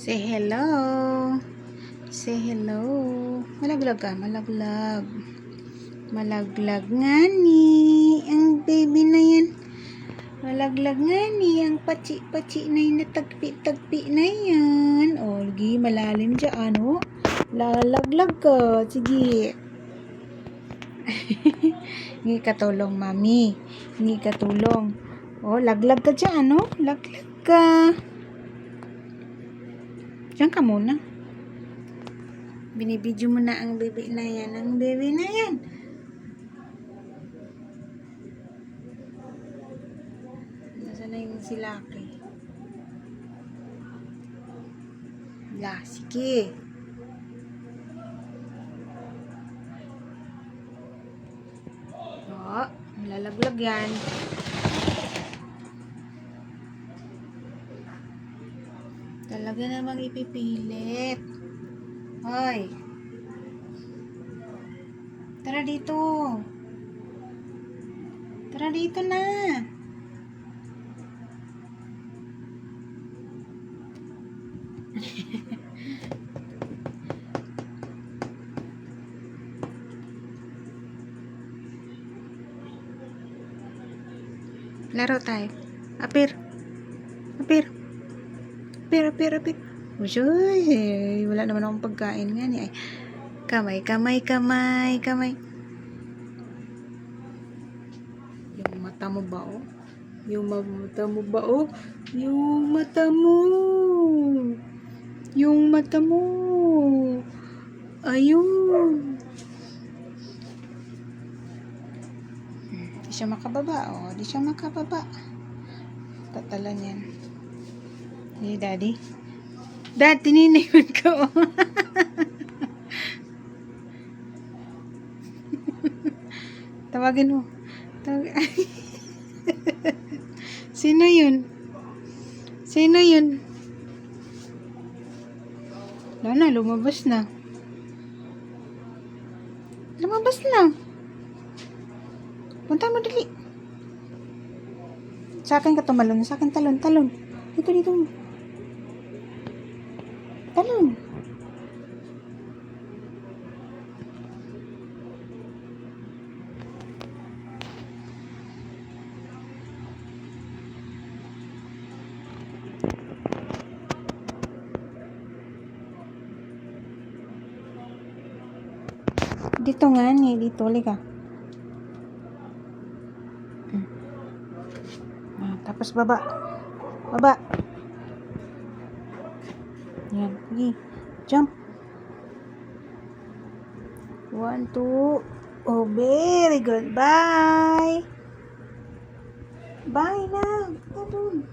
Say hello. Say hello. Malaglag ka, malaglag. Malaglag nga ni. Ang baby na yan. Malaglag nga ni. Ang pachi-pachi na yun. Natagpi-tagpi na yan. O, lagi malalim dyan. O, lalaglag ka. Sige. Hingi ka tulong, mami. Hingi ka tulong. O, laglag ka dyan, no? Laglag ka. Diyan ka muna. Binibidyo mo na ang baby na yan. Ang baby na yan. Nasaan na yung si Lucky? La, sige. O, lalaglag yan. Talaga namang ipipilit. Hoy. Tara dito. Tara dito na. Laro tayo. Apir. Apir. Apir. Uy, wala naman akong pagkain nga ni. Ay, kamay. Yung mata mo ba, oh? Yung mata mo ba, oh? Yung mata mo. Yung mata mo. Ayun. Di siya makababa, oh. Di siya makababa. Tatalan yan. Hey, daddy. Dad, tininiwan ko. Tawagin mo. Sino yun? Sino yun? Lana, lumabas na. Lumabas na. Punta mo dali. Sa akin ka tumalon. Sa akin talon. Dito. Talon. Dito nga ni. Dito. Liga. Tapos baba. Yan. Sige. Jump. 1, 2. Oh, very good. Bye. Bye na. Talon.